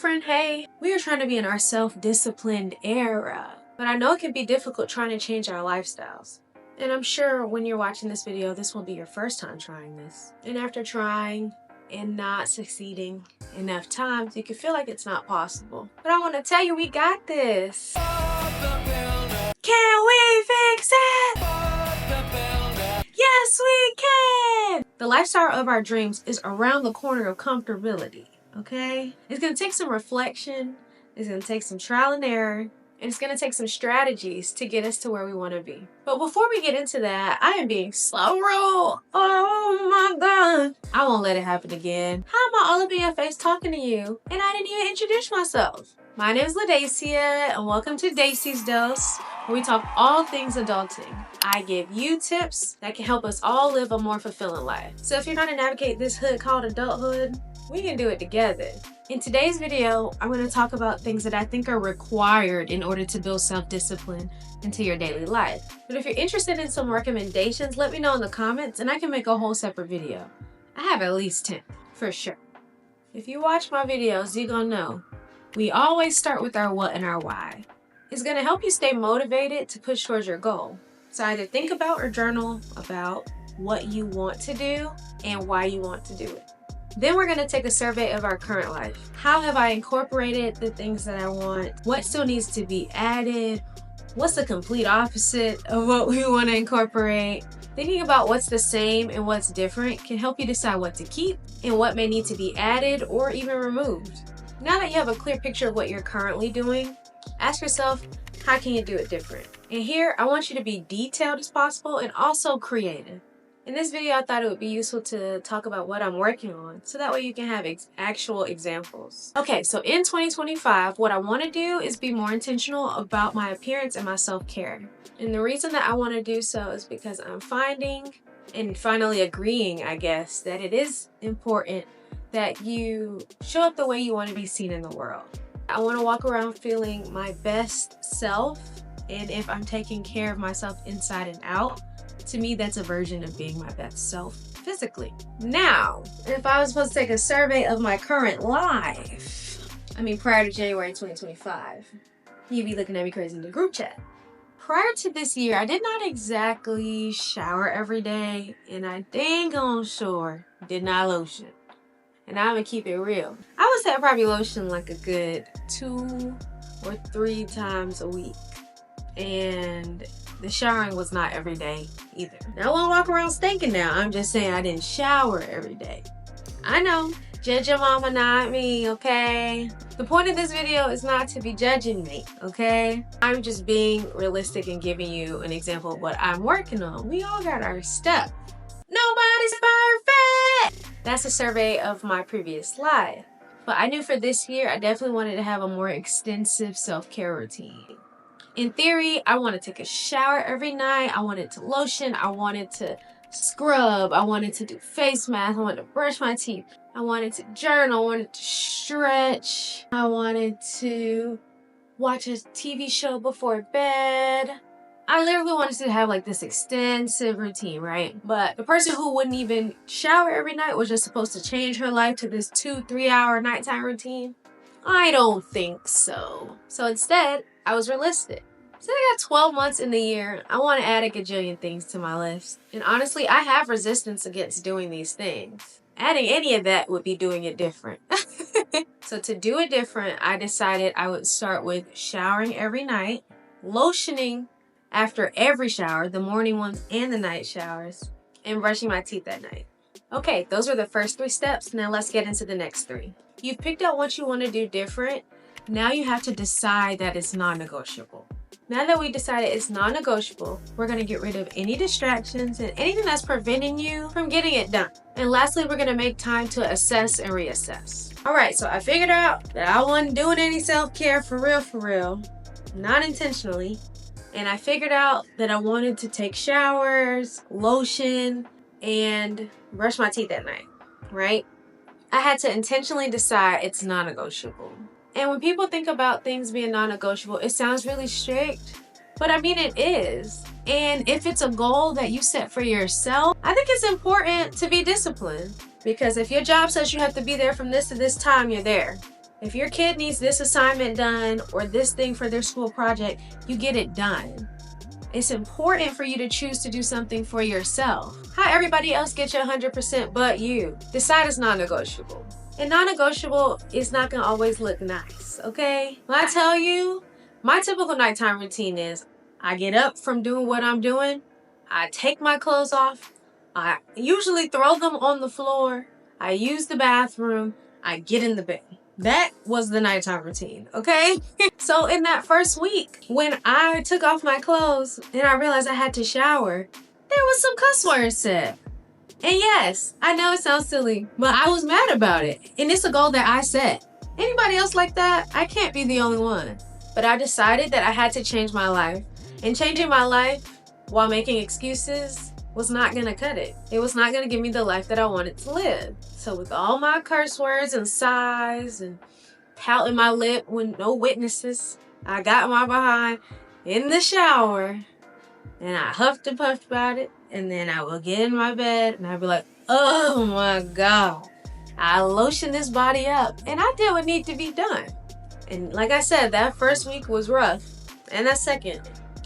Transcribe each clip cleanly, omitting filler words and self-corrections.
friend, hey. We are trying to be in our self-disciplined era, but I know it can be difficult trying to change our lifestyles. And I'm sure when you're watching this video, this will be your first time trying this. And after trying and not succeeding enough times, you can feel like it's not possible. But I want to tell you, we got this. Can we fix it? Yes, we can! The lifestyle of our dreams is around the corner of comfortability, okay? It's gonna take some reflection, it's gonna take some trial and error, and it's gonna take some strategies to get us to where we wanna be. But before we get into that, I am being slow roll. Oh my God. I won't let it happen again. How am I all up in your face talking to you and I didn't even introduce myself? My name is Dacie and welcome to Dacie's Dose, where we talk all things adulting. I give you tips that can help us all live a more fulfilling life. So if you're trying to navigate this hood called adulthood, we can do it together. In today's video, I'm going to talk about things that I think are required in order to build self-discipline into your daily life. But if you're interested in some recommendations, let me know in the comments and I can make a whole separate video. I have at least 10, for sure. If you watch my videos, you're going to know we always start with our what and our why. It's going to help you stay motivated to push towards your goal. So either think about or journal about what you want to do and why you want to do it. Then we're going to take a survey of our current life. How have I incorporated the things that I want? What still needs to be added? What's the complete opposite of what we want to incorporate? Thinking about what's the same and what's different can help you decide what to keep and what may need to be added or even removed. Now that you have a clear picture of what you're currently doing, ask yourself, how can you do it different? And here, I want you to be detailed as possible and also creative. In this video, I thought it would be useful to talk about what I'm working on, so that way you can have actual examples. Okay, so in 2025, what I want to do is be more intentional about my appearance and my self-care. And the reason that I want to do so is because I'm finding and finally agreeing, I guess, that it is important that you show up the way you want to be seen in the world. I want to walk around feeling my best self, and if I'm taking care of myself inside and out, to me that's a version of being my best self physically. Now, if I was supposed to take a survey of my current life, prior to January 2025, you'd be looking at me crazy in the group chat. Prior to this year, I did not exactly shower every day, and I dang on sure did not lotion. And I'm gonna keep it real. I would say I probably lotion like a good 2 or 3 times a week. And the showering was not every day either. Now, I won't walk around stinking now. I'm just saying I didn't shower every day. I know, judge your mama, not me, okay? The point of this video is not to be judging me, okay? I'm just being realistic and giving you an example of what I'm working on. We all got our stuff. Nobody's perfect! That's a survey of my previous life. But I knew for this year, I definitely wanted to have a more extensive self-care routine. In theory, I want to take a shower every night. I wanted to lotion. I wanted to scrub. I wanted to do face masks. I wanted to brush my teeth. I wanted to journal. I wanted to stretch. I wanted to watch a TV show before bed. I literally wanted to have like this extensive routine, right? But the person who wouldn't even shower every night was just supposed to change her life to this 2-3 hour nighttime routine. I don't think so. So instead, I was realistic. Since I got 12 months in the year, I want to add a gajillion things to my list. And honestly, I have resistance against doing these things. Adding any of that would be doing it different. So to do it different, I decided I would start with showering every night, lotioning after every shower, the morning ones and the night showers, and brushing my teeth at night. Okay, those are the first 3 steps. Now let's get into the next 3. You've picked out what you want to do different. Now you have to decide that it's non-negotiable. Now that we decided it's non-negotiable, we're going to get rid of any distractions and anything that's preventing you from getting it done. And lastly, we're going to make time to assess and reassess. All right, so I figured out that I wasn't doing any self-care for real, not intentionally. And I figured out that I wanted to take showers, lotion, and brush my teeth at night, right? I had to intentionally decide it's non-negotiable. And when people think about things being non-negotiable, it sounds really strict, but it is. And if it's a goal that you set for yourself, I think it's important to be disciplined. Because if your job says you have to be there from this to this time, you're there. If your kid needs this assignment done or this thing for their school project, you get it done. It's important for you to choose to do something for yourself. How everybody else gets you 100% but you. Decide it's non-negotiable. And non-negotiable is not gonna always look nice, okay? When I tell you, my typical nighttime routine is I get up from doing what I'm doing, I take my clothes off, I usually throw them on the floor, I use the bathroom, I get in the bed. That was the nighttime routine, okay? So in that first week, when I took off my clothes and I realized I had to shower, there was some cuss words said. And yes, I know it sounds silly, but I was mad about it. And it's a goal that I set. Anybody else like that? I can't be the only one. But I decided that I had to change my life. And changing my life while making excuses was not gonna cut it. It was not gonna give me the life that I wanted to live. So with all my curse words and sighs and pouting my lip with no witnesses, I got my behind in the shower and I huffed and puffed about it. And then I will get in my bed and I'd be like, oh my God. I lotion this body up and I did what needed to be done. And like I said, that first week was rough. And that second.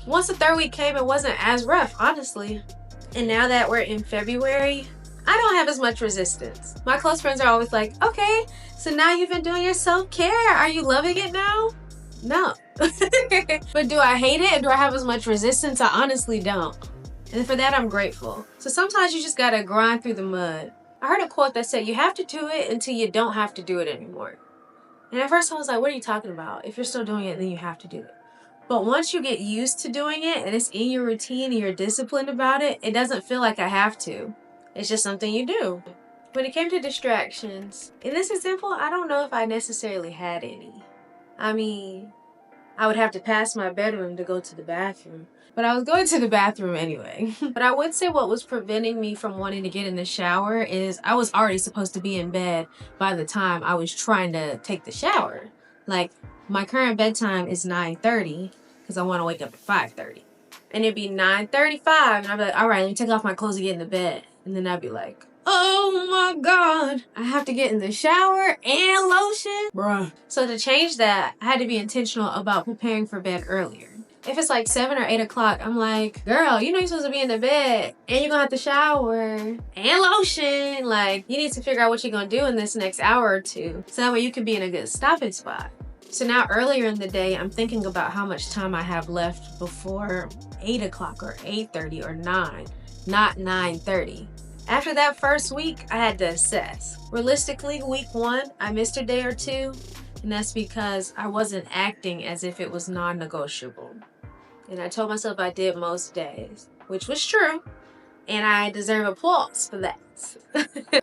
Once the third week came, it wasn't as rough, honestly. And now that we're in February, I don't have as much resistance. My close friends are always like, okay, so now you've been doing your self-care. Are you loving it now? No. But do I hate it and do I have as much resistance? I honestly don't. And for that, I'm grateful. So sometimes you just gotta grind through the mud. I heard a quote that said, you have to do it until you don't have to do it anymore. And at first I was like, what are you talking about? If you're still doing it, then you have to do it. But once you get used to doing it and it's in your routine and you're disciplined about it, it doesn't feel like I have to. It's just something you do. When it came to distractions, in this example, I don't know if I necessarily had any. I mean, I would have to pass my bedroom to go to the bathroom. But I was going to the bathroom anyway. But I would say what was preventing me from wanting to get in the shower is I was already supposed to be in bed by the time I was trying to take the shower. Like, my current bedtime is 9:30 because I want to wake up at 5:30. And it'd be 9:35 and I'd be like, all right, let me take off my clothes and get in the bed. And then I'd be like, oh my God, I have to get in the shower and lotion? Bruh. So to change that, I had to be intentional about preparing for bed earlier. If it's like 7 or 8 o'clock, I'm like, girl, you know you're supposed to be in the bed and you're gonna have to shower and lotion. Like, you need to figure out what you're gonna do in this next hour or two so that way you can be in a good stopping spot. So now earlier in the day, I'm thinking about how much time I have left before 8 o'clock or 8:30 or 9, not 9:30. After that first week, I had to assess. Realistically, week 1, I missed a day or two, and that's because I wasn't acting as if it was non-negotiable. And I told myself I did most days, which was true, and I deserve applause for that.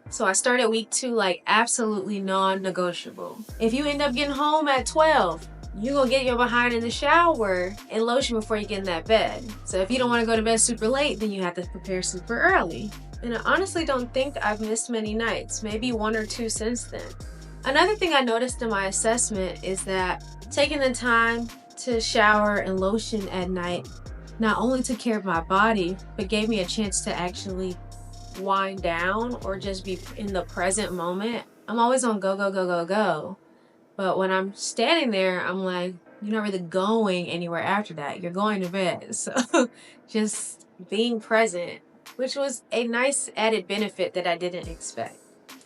So I started week 2 like absolutely non-negotiable. If you end up getting home at 12, you're gonna get your behind in the shower and lotion before you get in that bed. So if you don't want to go to bed super late, then you have to prepare super early. And I honestly don't think I've missed many nights, maybe 1 or 2 since then. Another thing I noticed in my assessment is that taking the time to shower and lotion at night not only took care of my body, but gave me a chance to actually wind down or just be in the present moment. I'm always on go, go, go, go, go. But when I'm standing there, I'm like, you're not really going anywhere after that. You're going to bed. So just being present, which was a nice added benefit that I didn't expect.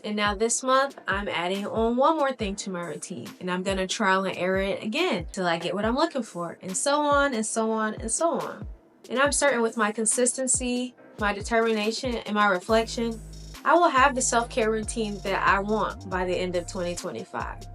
And now this month, I'm adding on one more thing to my routine. And I'm going to trial and error it again till I get what I'm looking for. And so on and so on and so on. And I'm certain with my consistency, my determination, and my reflection, I will have the self-care routine that I want by the end of 2025.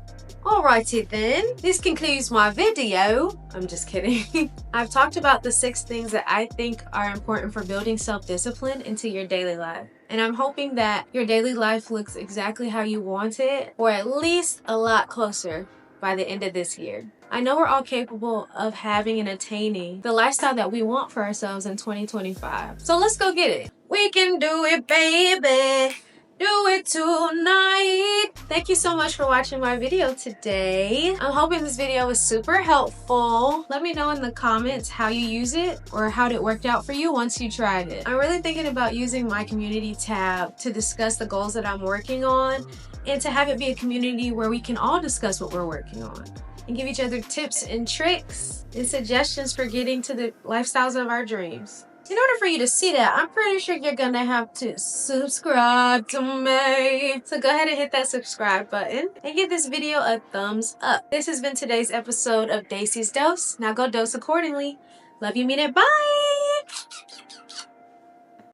Alrighty then, this concludes my video. I'm just kidding. I've talked about the 6 things that I think are important for building self-discipline into your daily life. And I'm hoping that your daily life looks exactly how you want it, or at least a lot closer by the end of this year. I know we're all capable of having and attaining the lifestyle that we want for ourselves in 2025. So let's go get it. We can do it, baby. Do it tonight. Thank you so much for watching my video today. I'm hoping this video was super helpful. Let me know in the comments how you use it or how it worked out for you once you tried it. I'm really thinking about using my community tab to discuss the goals that I'm working on and to have it be a community where we can all discuss what we're working on and give each other tips and tricks and suggestions for getting to the lifestyles of our dreams. In order for you to see that, I'm pretty sure you're gonna have to subscribe to me. So go ahead and hit that subscribe button and give this video a thumbs up. This has been today's episode of Dacie's Dose. Now go dose accordingly. Love you, mean it. Bye!